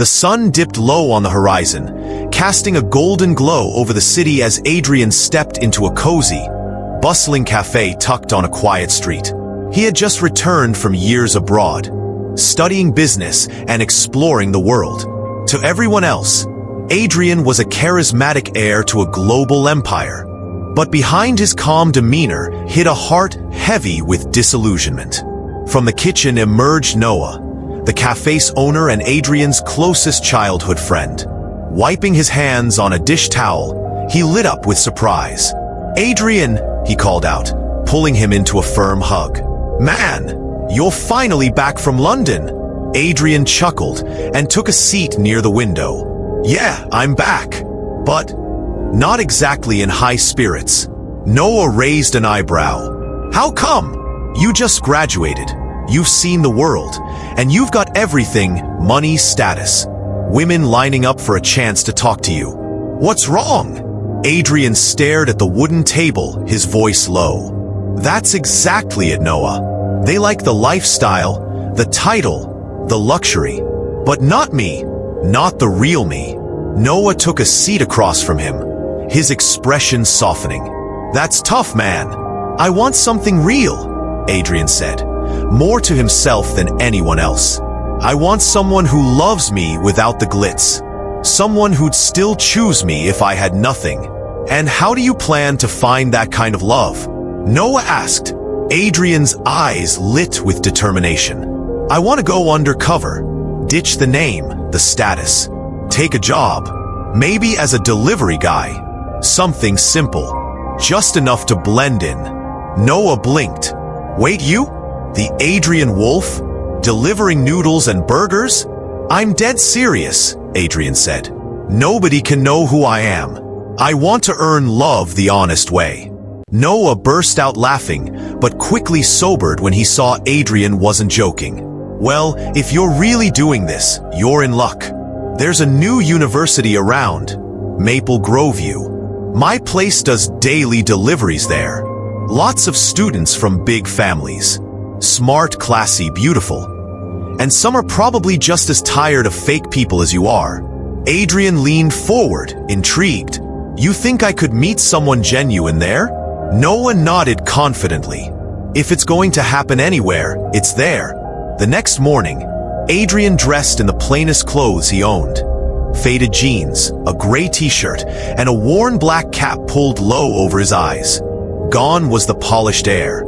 The sun dipped low on the horizon, casting a golden glow over the city as Adrian stepped into a cozy, bustling cafe tucked on a quiet street. He had just returned from years abroad, studying business and exploring the world. To everyone else, Adrian was a charismatic heir to a global empire. But behind his calm demeanor hid a heart heavy with disillusionment. From the kitchen emerged Noah, the cafe's owner and Adrian's closest childhood friend. Wiping his hands on a dish towel, he lit up with surprise. "Adrian," he called out, pulling him into a firm hug. "Man, you're finally back from London." Adrian chuckled and took a seat near the window. "Yeah, I'm back, but not exactly in high spirits." Noah raised an eyebrow. "How come? You just graduated. You've seen the world, and you've got everything, money, status. Women lining up for a chance to talk to you. What's wrong?" Adrian stared at the wooden table, his voice low. "That's exactly it, Noah. They like the lifestyle, the title, the luxury, but not me, not the real me." Noah took a seat across from him, his expression softening. "That's tough, man. I want something real," Adrian said, more to himself than anyone else. "I want someone who loves me without the glitz. Someone who'd still choose me if I had nothing." "And how do you plan to find that kind of love?" Noah asked. Adrian's eyes lit with determination. "I want to go undercover, ditch the name, the status, take a job, maybe as a delivery guy. Something simple, just enough to blend in." Noah blinked. "Wait, you? The Adrian Wolf? Delivering noodles and burgers?" "I'm dead serious," Adrian said. "Nobody can know who I am. I want to earn love the honest way." Noah burst out laughing, but quickly sobered when he saw Adrian wasn't joking. "Well, if you're really doing this, you're in luck. There's a new university around, Maple Grove U. My place does daily deliveries there. Lots of students from big families. Smart, classy, beautiful. And some are probably just as tired of fake people as you are." Adrian leaned forward, intrigued. "You think I could meet someone genuine there?" Noah nodded confidently. "If it's going to happen anywhere, it's there." The next morning, Adrian dressed in the plainest clothes he owned. Faded jeans, a gray t-shirt, and a worn black cap pulled low over his eyes. Gone was the polished air.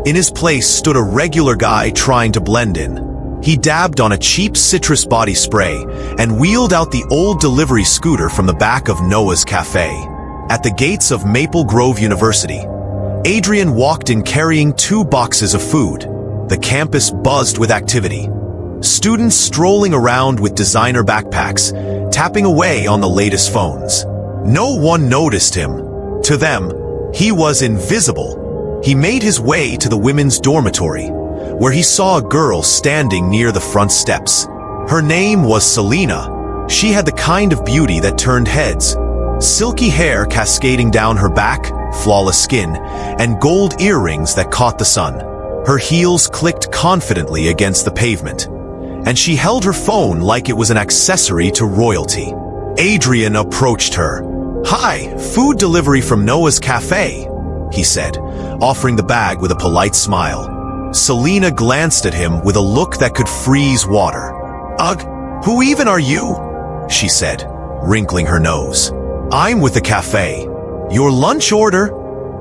In his place stood a regular guy trying to blend in. He dabbed on a cheap citrus body spray and wheeled out the old delivery scooter from the back of Noah's cafe. At the gates of Maple Grove University, Adrian walked in carrying 2 boxes of food. The campus buzzed with activity. Students strolling around with designer backpacks, tapping away on the latest phones. No one noticed him. To them, he was invisible. He made his way to the women's dormitory, where he saw a girl standing near the front steps. Her name was Selena. She had the kind of beauty that turned heads. Silky hair cascading down her back, flawless skin, and gold earrings that caught the sun. Her heels clicked confidently against the pavement, and she held her phone like it was an accessory to royalty. Adrian approached her. "Hi, food delivery from Noah's cafe," he said, offering the bag with a polite smile. Selena glanced at him with a look that could freeze water. "Ugh, who even are you?" she said, wrinkling her nose. "I'm with the cafe." "Your lunch order?"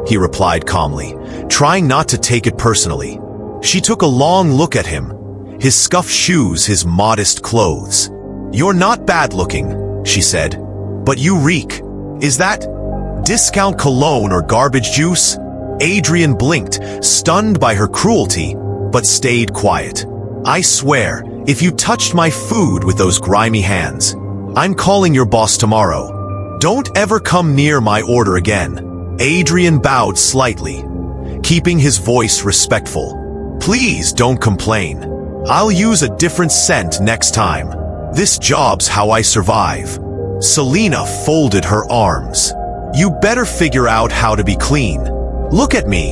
he replied calmly, trying not to take it personally. She took a long look at him, his scuffed shoes, his modest clothes. "You're not bad looking," she said, "but you reek. Is that discount cologne or garbage juice?" Adrian blinked, stunned by her cruelty, but stayed quiet. "I swear, if you touched my food with those grimy hands, I'm calling your boss tomorrow. Don't ever come near my order again." Adrian bowed slightly, keeping his voice respectful. "Please don't complain. I'll use a different scent next time. This job's how I survive." Selena folded her arms. "You better figure out how to be clean. Look at me,"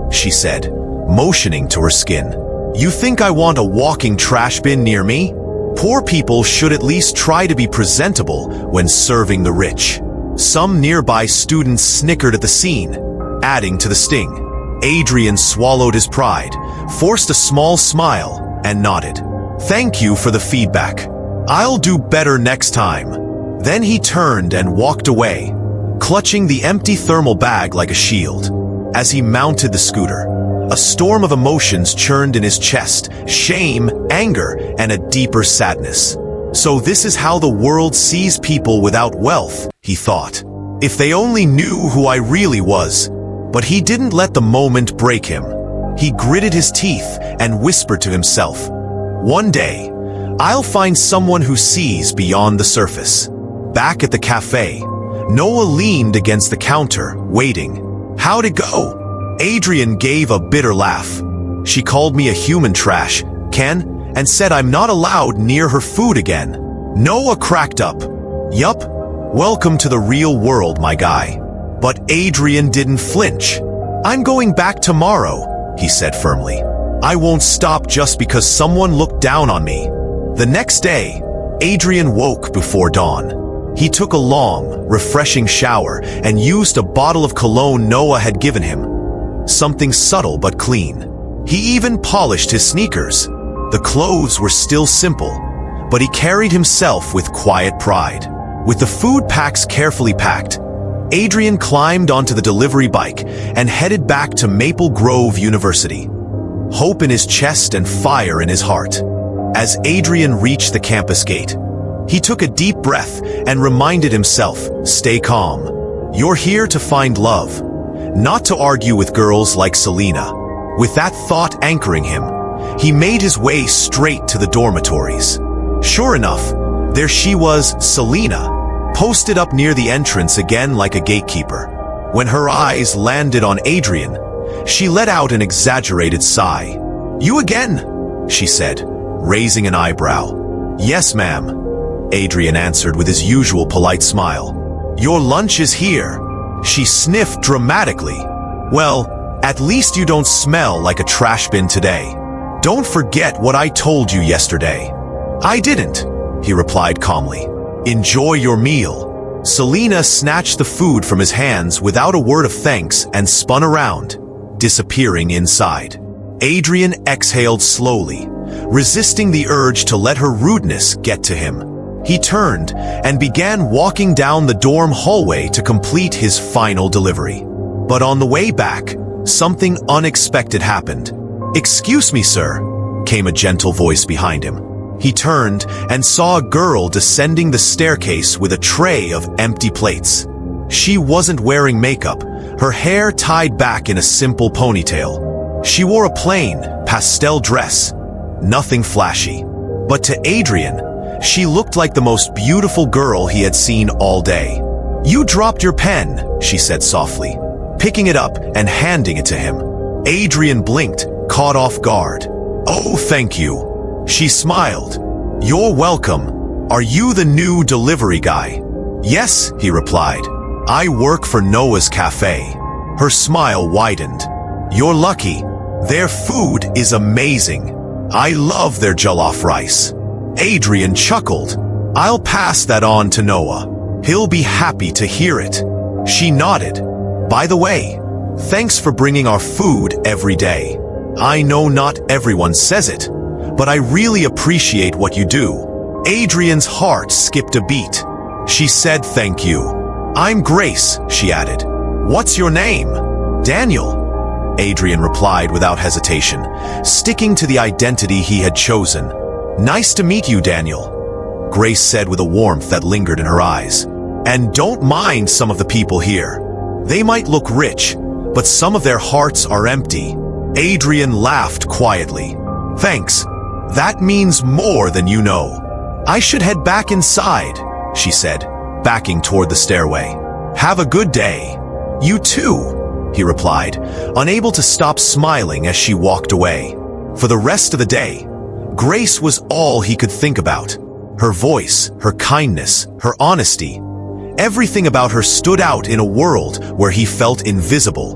she said, motioning to her skin. "You think I want a walking trash bin near me? Poor people should at least try to be presentable when serving the rich. Some nearby students snickered at the scene, adding to the sting. Adrian swallowed his pride, forced a small smile, and nodded. "Thank you for the feedback. I'll do better next time." Then he turned and walked away, clutching the empty thermal bag like a shield. As he mounted the scooter, a storm of emotions churned in his chest: shame, anger, and a deeper sadness. So this is how the world sees people without wealth, he thought. If they only knew who I really was. But he didn't let the moment break him. He gritted his teeth and whispered to himself, "One day, I'll find someone who sees beyond the surface." Back at the cafe, Noah leaned against the counter, waiting. "How'd it go?" Adrian gave a bitter laugh. "She called me a human trash, Ken, and said I'm not allowed near her food again." Noah cracked up. "Yup, welcome to the real world, my guy." But Adrian didn't flinch. "I'm going back tomorrow," he said firmly. "I won't stop just because someone looked down on me." The next day, Adrian woke before dawn. He took a long, refreshing shower and used a bottle of cologne Noah had given him. Something subtle but clean. He even polished his sneakers. The clothes were still simple, but he carried himself with quiet pride. With the food packs carefully packed, Adrian climbed onto the delivery bike and headed back to Maple Grove University, hope in his chest and fire in his heart. As Adrian reached the campus gate, he took a deep breath and reminded himself, "Stay calm. You're here to find love, not to argue with girls like Selena." With that thought anchoring him, he made his way straight to the dormitories. Sure enough, there she was, Selena, posted up near the entrance again like a gatekeeper. When her eyes landed on Adrian, she let out an exaggerated sigh. "You again?" she said, raising an eyebrow. "Yes, ma'am," Adrian answered with his usual polite smile. "Your lunch is here." She sniffed dramatically. "Well, at least you don't smell like a trash bin today. Don't forget what I told you yesterday." "I didn't," he replied calmly. "Enjoy your meal." Selena snatched the food from his hands without a word of thanks and spun around, disappearing inside. Adrian exhaled slowly, resisting the urge to let her rudeness get to him. He turned and began walking down the dorm hallway to complete his final delivery. But on the way back, something unexpected happened. "Excuse me, sir," came a gentle voice behind him. He turned and saw a girl descending the staircase with a tray of empty plates. She wasn't wearing makeup, her hair tied back in a simple ponytail. She wore a plain, pastel dress, nothing flashy. But to Adrian, she looked like the most beautiful girl he had seen all day. "You dropped your pen," she said softly, picking it up and handing it to him. Adrian blinked, caught off guard. "Oh, thank you." She smiled. "You're welcome. Are you the new delivery guy?" "Yes," he replied. "I work for Noah's cafe." Her smile widened. "You're lucky. Their food is amazing. I love their jollof rice." Adrian chuckled. "I'll pass that on to Noah. He'll be happy to hear it." She nodded. "By the way, thanks for bringing our food every day. I know not everyone says it, but I really appreciate what you do." Adrian's heart skipped a beat. She said thank you. "I'm Grace," she added. "What's your name?" "Daniel," Adrian replied without hesitation, sticking to the identity he had chosen. "Nice to meet you, Daniel," Grace said with a warmth that lingered in her eyes. "And don't mind some of the people here. They might look rich, but some of their hearts are empty." Adrian laughed quietly. "Thanks. That means more than you know. I should head back inside," she said, backing toward the stairway. "Have a good day." "You too," he replied, unable to stop smiling as she walked away. For the rest of the day, Grace was all he could think about. Her voice, her kindness, her honesty. Everything about her stood out in a world where he felt invisible.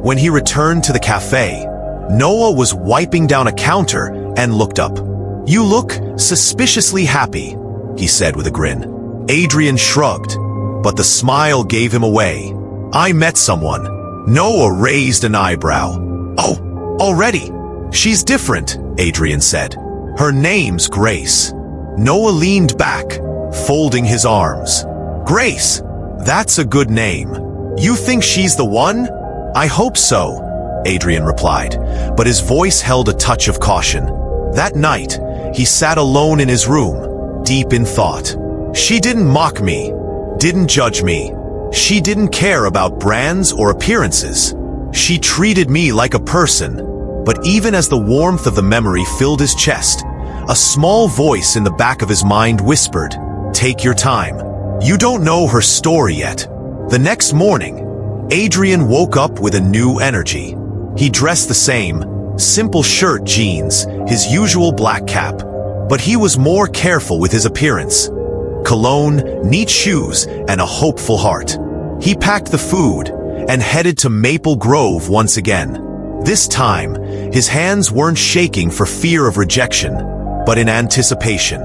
When he returned to the cafe, Noah was wiping down a counter and looked up. "You look suspiciously happy," he said with a grin. Adrian shrugged, but the smile gave him away. "I met someone." Noah raised an eyebrow. "Oh, already? She's different," Adrian said. "Her name's Grace." Noah leaned back, folding his arms. "Grace, that's a good name. You think she's the one?" "I hope so," Adrian replied, but his voice held a touch of caution. That night, he sat alone in his room, deep in thought. She didn't mock me, didn't judge me. She didn't care about brands or appearances. She treated me like a person. But even as the warmth of the memory filled his chest, a small voice in the back of his mind whispered, "Take your time. You don't know her story yet." The next morning, Adrian woke up with a new energy. He dressed the same, simple shirt, jeans, his usual black cap. But he was more careful with his appearance. Cologne, neat shoes, and a hopeful heart. He packed the food and headed to Maple Grove once again. This time, his hands weren't shaking for fear of rejection, but in anticipation.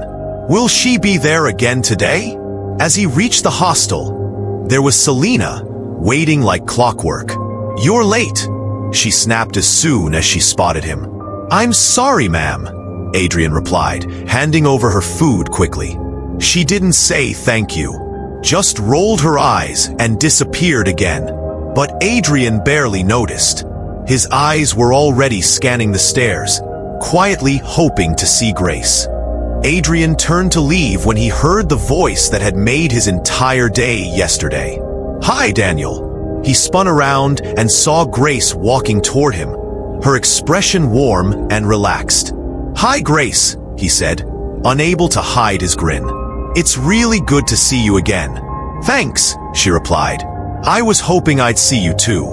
Will she be there again today? As he reached the hostel, there was Selena, waiting like clockwork. "You're late," she snapped as soon as she spotted him. "I'm sorry, ma'am," Adrian replied, handing over her food quickly. She didn't say thank you, just rolled her eyes and disappeared again. But Adrian barely noticed. His eyes were already scanning the stairs, quietly hoping to see Grace. Adrian turned to leave when he heard the voice that had made his entire day yesterday. "Hi, Daniel." He spun around and saw Grace walking toward him, her expression warm and relaxed. "Hi, Grace," he said, unable to hide his grin. "It's really good to see you again." "Thanks," she replied. "I was hoping I'd see you too."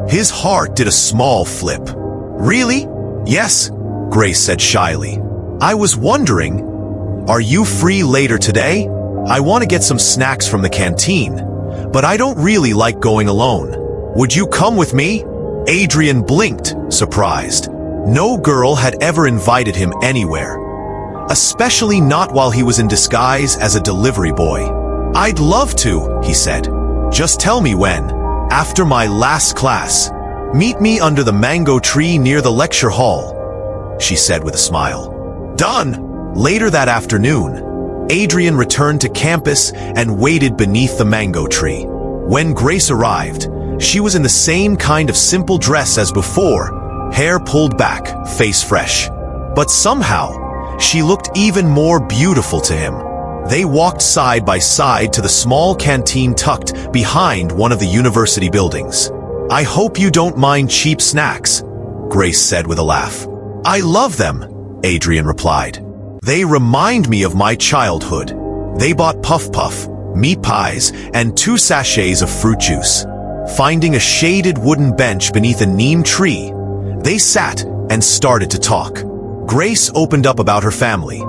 His heart did a small flip. "Really?" "Yes," Grace said shyly. "I was wondering, are you free later today? I want to get some snacks from the canteen, but I don't really like going alone. Would you come with me?" Adrian blinked, surprised. No girl had ever invited him anywhere, especially not while he was in disguise as a delivery boy. "I'd love to," he said. "Just tell me when. After my last class. Meet me under the mango tree near the lecture hall," she said with a smile. "Done." Later that afternoon, Adrian returned to campus and waited beneath the mango tree. When Grace arrived, she was in the same kind of simple dress as before, hair pulled back, face fresh. But somehow, she looked even more beautiful to him. They walked side by side to the small canteen tucked behind one of the university buildings. "I hope you don't mind cheap snacks," Grace said with a laugh. "I love them," Adrian replied. "They remind me of my childhood." They bought puff puff, meat pies, and 2 sachets of fruit juice. Finding a shaded wooden bench beneath a neem tree, they sat and started to talk. Grace opened up about her family.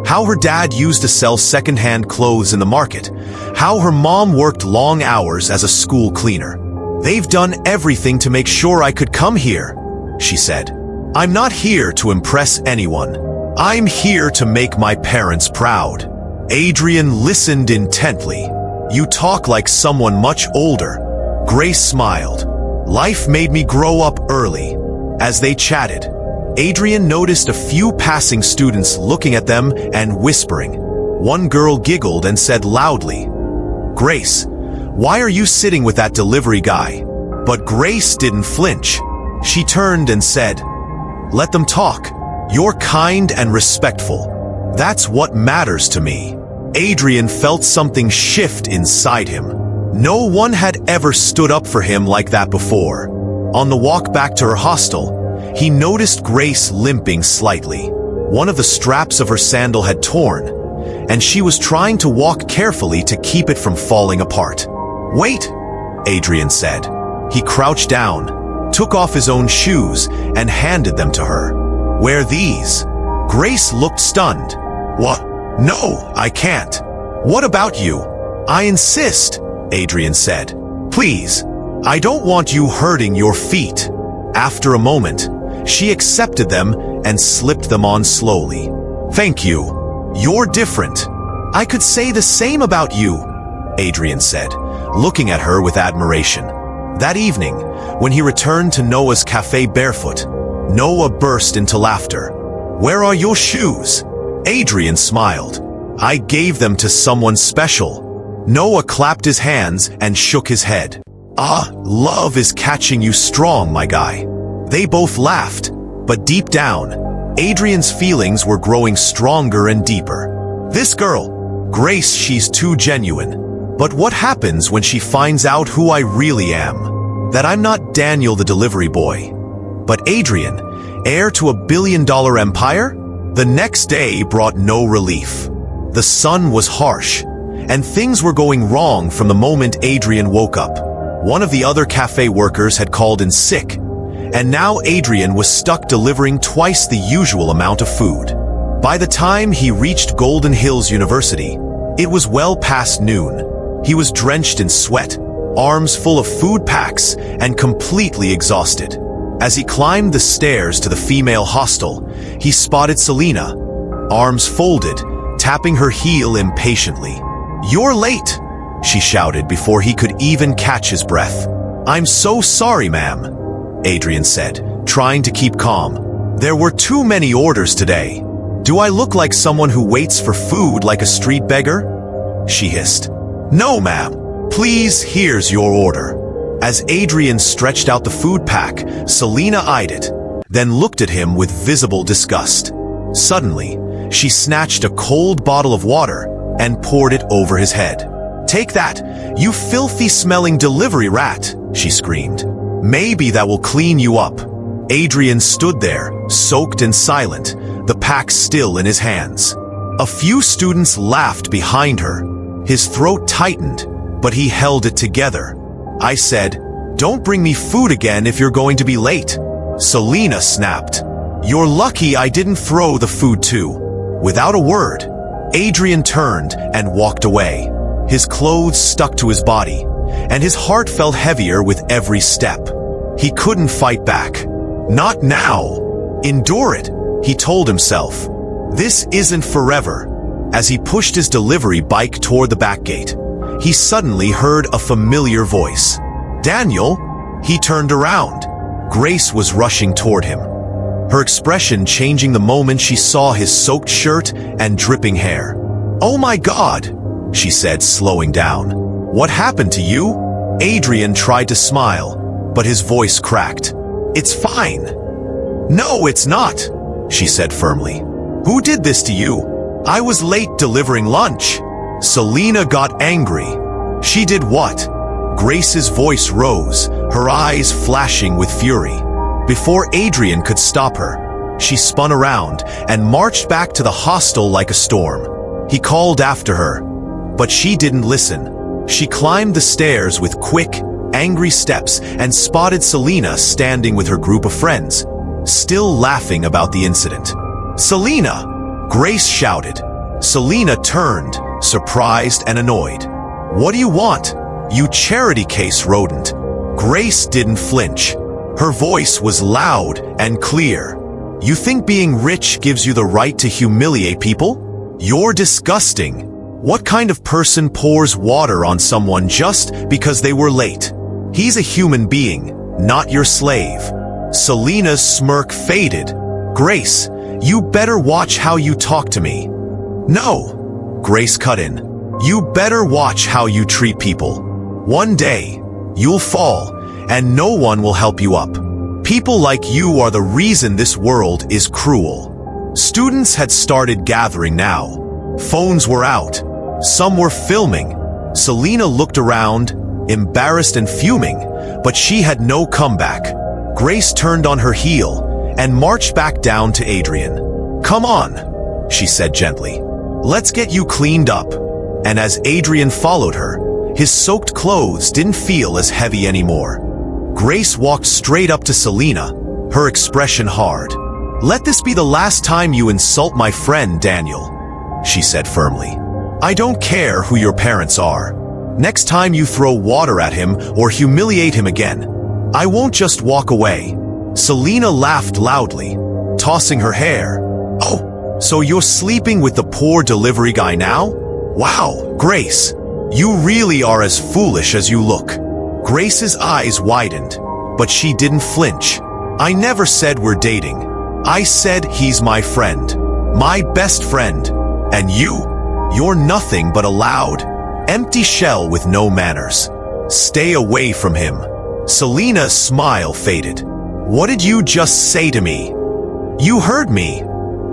How her dad used to sell second-hand clothes in the market. How her mom worked long hours as a school cleaner. "They've done everything to make sure I could come here," she said. "I'm not here to impress anyone. I'm here to make my parents proud." Adrian listened intently. "You talk like someone much older." Grace smiled. "Life made me grow up early." As they chatted, Adrian noticed a few passing students looking at them and whispering. One girl giggled and said loudly, "Grace, why are you sitting with that delivery guy?" But Grace didn't flinch. She turned and said, "Let them talk. You're kind and respectful. That's what matters to me." Adrian felt something shift inside him. No one had ever stood up for him like that before. On the walk back to her hostel, he noticed Grace limping slightly. One of the straps of her sandal had torn, and she was trying to walk carefully to keep it from falling apart. "Wait," Adrian said. He crouched down, took off his own shoes, and handed them to her. "Wear these." Grace looked stunned. "What? No, I can't." "What about you?" "I insist," Adrian said. "Please, I don't want you hurting your feet." After a moment, she accepted them and slipped them on slowly. Thank you. You're different. I could say the same about you, Adrian said, looking at her with admiration. That evening, when he returned to Noah's cafe barefoot, Noah burst into laughter. Where are your shoes? Adrian smiled. I gave them to someone special. Noah clapped his hands and shook his head. Love is catching you strong, my guy. They both laughed, but deep down, Adrian's feelings were growing stronger and deeper. This girl, Grace, she's too genuine. But what happens when she finds out who I really am? That I'm not Daniel the delivery boy, but Adrian, heir to $1 billion empire? The next day brought no relief. The sun was harsh, and things were going wrong from the moment Adrian woke up. One of the other cafe workers had called in sick, and now Adrian was stuck delivering twice the usual amount of food. By the time he reached Golden Hills University, it was well past noon. He was drenched in sweat, arms full of food packs, and completely exhausted. As he climbed the stairs to the female hostel, he spotted Selena, arms folded, tapping her heel impatiently. "You're late," she shouted before he could even catch his breath. "I'm so sorry, ma'am," Adrian said, trying to keep calm. "There were too many orders today. Do I look like someone who waits for food like a street beggar?" she hissed. "No, ma'am. Please, here's your order." As Adrian stretched out the food pack, Selena eyed it, then looked at him with visible disgust. Suddenly, she snatched a cold bottle of water and poured it over his head. "Take that, you filthy-smelling delivery rat," she screamed. "Maybe that will clean you up." Adrian stood there, soaked and silent, the pack still in his hands. A few students laughed behind her. His throat tightened, but he held it together. "I said, don't bring me food again if you're going to be late," Selena snapped. "You're lucky I didn't throw the food too." Without a word, Adrian turned and walked away. His clothes stuck to his body, and his heart felt heavier with every step. He couldn't fight back. Not now. Endure it, he told himself. This isn't forever. As he pushed his delivery bike toward the back gate, he suddenly heard a familiar voice. "Daniel?" He turned around. Grace was rushing toward him, her expression changing the moment she saw his soaked shirt and dripping hair. "Oh my God," she said, slowing down. "What happened to you?" Adrian tried to smile, but his voice cracked. "It's fine." "No, it's not," she said firmly. "Who did this to you?" "I was late delivering lunch." Selena got angry. "She did what?" Grace's voice rose, her eyes flashing with fury. Before Adrian could stop her, she spun around and marched back to the hostel like a storm. He called after her, but she didn't listen. She climbed the stairs with quick, angry steps and spotted Selena standing with her group of friends, still laughing about the incident. "Selena!" Grace shouted. Selena turned, surprised and annoyed. "What do you want, you charity case rodent?" Grace didn't flinch. Her voice was loud and clear. "You think being rich gives you the right to humiliate people? You're disgusting. What kind of person pours water on someone just because they were late? He's a human being, not your slave." Selena's smirk faded. "Grace, you better watch how you talk to me." "No," Grace cut in. "You better watch how you treat people. One day, you'll fall, and no one will help you up. People like you are the reason this world is cruel." Students had started gathering now. Phones were out. Some were filming. Selena looked around, embarrassed and fuming, but she had no comeback. Grace turned on her heel and marched back down to Adrian. "Come on," she said gently. "Let's get you cleaned up." And as Adrian followed her, his soaked clothes didn't feel as heavy anymore. Grace walked straight up to Selena, her expression hard. "Let this be the last time you insult my friend, Daniel," she said firmly. "I don't care who your parents are. Next time you throw water at him or humiliate him again, I won't just walk away." Selena laughed loudly, tossing her hair. "Oh, So you're sleeping with the poor delivery guy now? Wow, Grace, you really are as foolish as you look. Grace's eyes widened, but she didn't flinch. I never said we're dating. I said he's my friend. My best friend. And you're nothing but a loud, empty shell with no manners. Stay away from him. Selina's smile faded. What did you just say to me? You heard me,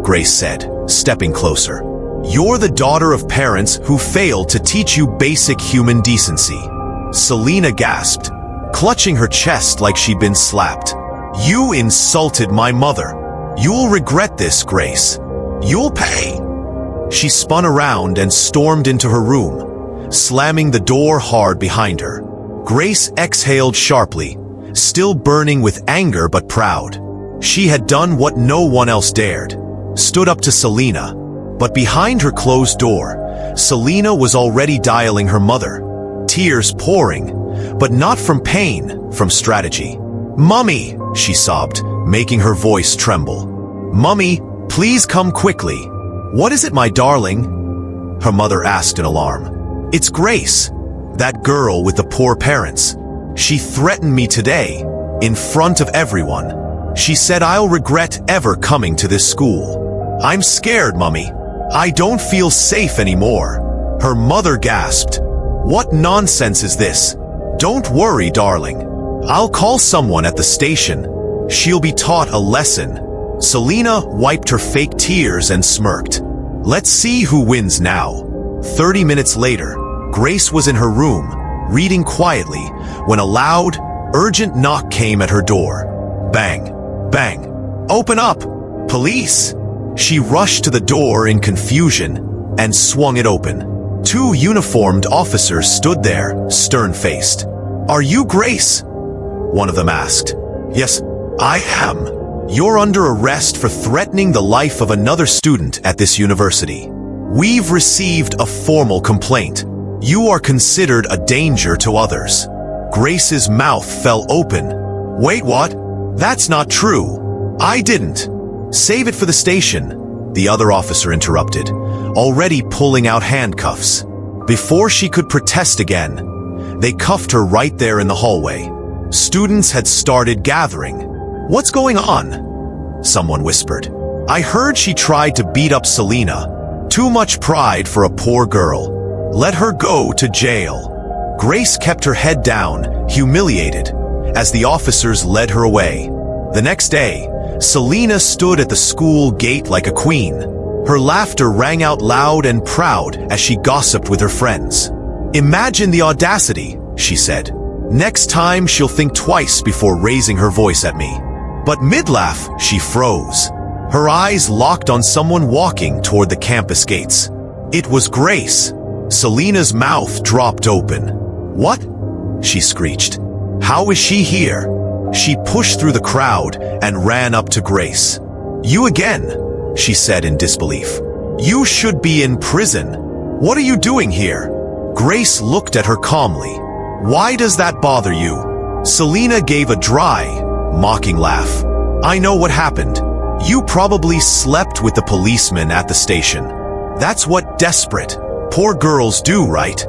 Grace said, stepping closer. You're the daughter of parents who failed to teach you basic human decency. Selina gasped, clutching her chest like she'd been slapped. You insulted my mother. You'll regret this, Grace. You'll pay. She spun around and stormed into her room, slamming the door hard behind her. Grace exhaled sharply, still burning with anger but proud. She had done what no one else dared, stood up to Selina. But behind her closed door, Selina was already dialing her mother, tears pouring, but not from pain, from strategy. Mummy, she sobbed, making her voice tremble. Mummy, please come quickly. What is it, my darling? Her mother asked in alarm. It's Grace, that girl with the poor parents. She threatened me today, in front of everyone. She said I'll regret ever coming to this school. I'm scared, Mummy. I don't feel safe anymore. Her mother gasped. What nonsense is this? Don't worry, darling. I'll call someone at the station. She'll be taught a lesson. Selina wiped her fake tears and smirked. Let's see who wins now. 30 minutes later, Grace was in her room, reading quietly, when a loud, urgent knock came at her door. Bang, bang. Open up! Police! She rushed to the door in confusion and swung it open. 2 uniformed officers stood there, stern-faced. Are you Grace? One of them asked. Yes, I am. You're under arrest for threatening the life of another student at this university. We've received a formal complaint. You are considered a danger to others. Grace's mouth fell open. Wait, what? That's not true. I didn't. Save it for the station, the other officer interrupted, already pulling out handcuffs. Before she could protest again, they cuffed her right there in the hallway. Students had started gathering. What's going on? Someone whispered. I heard she tried to beat up Selina. Too much pride for a poor girl. Let her go to jail. Grace kept her head down, humiliated, as the officers led her away. The next day, Selina stood at the school gate like a queen. Her laughter rang out loud and proud as she gossiped with her friends. Imagine the audacity, she said. Next time she'll think twice before raising her voice at me. But mid-laugh, she froze. Her eyes locked on someone walking toward the campus gates. It was Grace. Selina's mouth dropped open. What? She screeched. How is she here? She pushed through the crowd and ran up to Grace. You again, she said in disbelief. You should be in prison. What are you doing here? Grace looked at her calmly. Why does that bother you? Selina gave a dry, mocking laugh. I know what happened. You probably slept with the policeman at the station. That's what desperate, poor girls do, right?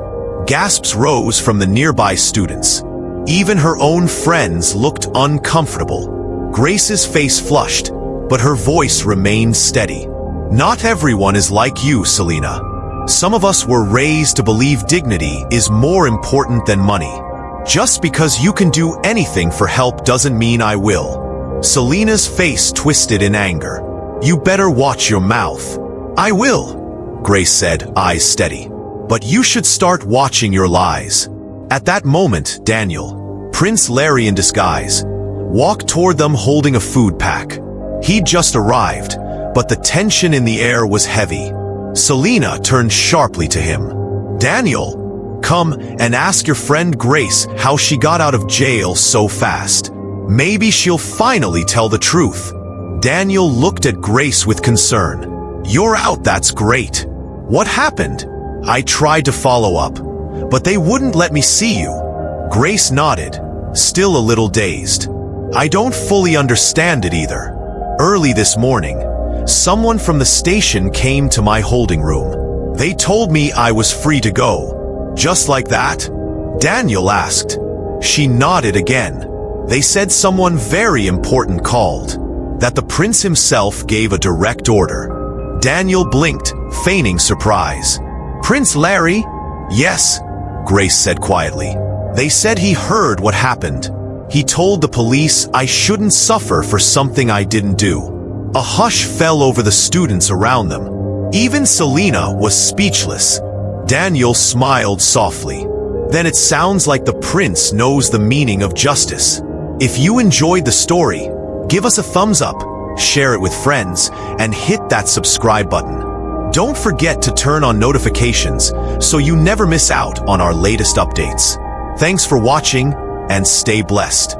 Gasps rose from the nearby students. Even her own friends looked uncomfortable. Grace's face flushed, but her voice remained steady. Not everyone is like you, Selina. Some of us were raised to believe dignity is more important than money. Just because you can do anything for help doesn't mean I will. Selina's face twisted in anger. You better watch your mouth. I will, Grace said, eyes steady. But you should start watching your lies. At that moment, Daniel, Prince Larry in disguise, walked toward them holding a food pack. He'd just arrived, but the tension in the air was heavy. Selina turned sharply to him. Daniel, come and ask your friend Grace how she got out of jail so fast. Maybe she'll finally tell the truth. Daniel looked at Grace with concern. You're out, that's great. What happened? I tried to follow up, but they wouldn't let me see you. Grace nodded, still a little dazed. I don't fully understand it either. Early this morning, someone from the station came to my holding room. They told me I was free to go. Just like that? Daniel asked. She nodded again. They said someone very important called. That the prince himself gave a direct order. Daniel blinked, feigning surprise. Prince Larry? Yes, Grace said quietly. They said he heard what happened. He told the police I shouldn't suffer for something I didn't do. A hush fell over the students around them. Even Selena was speechless. Daniel smiled softly. Then it sounds like the prince knows the meaning of justice. If you enjoyed the story, give us a thumbs up, share it with friends, and hit that subscribe button. Don't forget to turn on notifications so you never miss out on our latest updates. Thanks for watching, and stay blessed.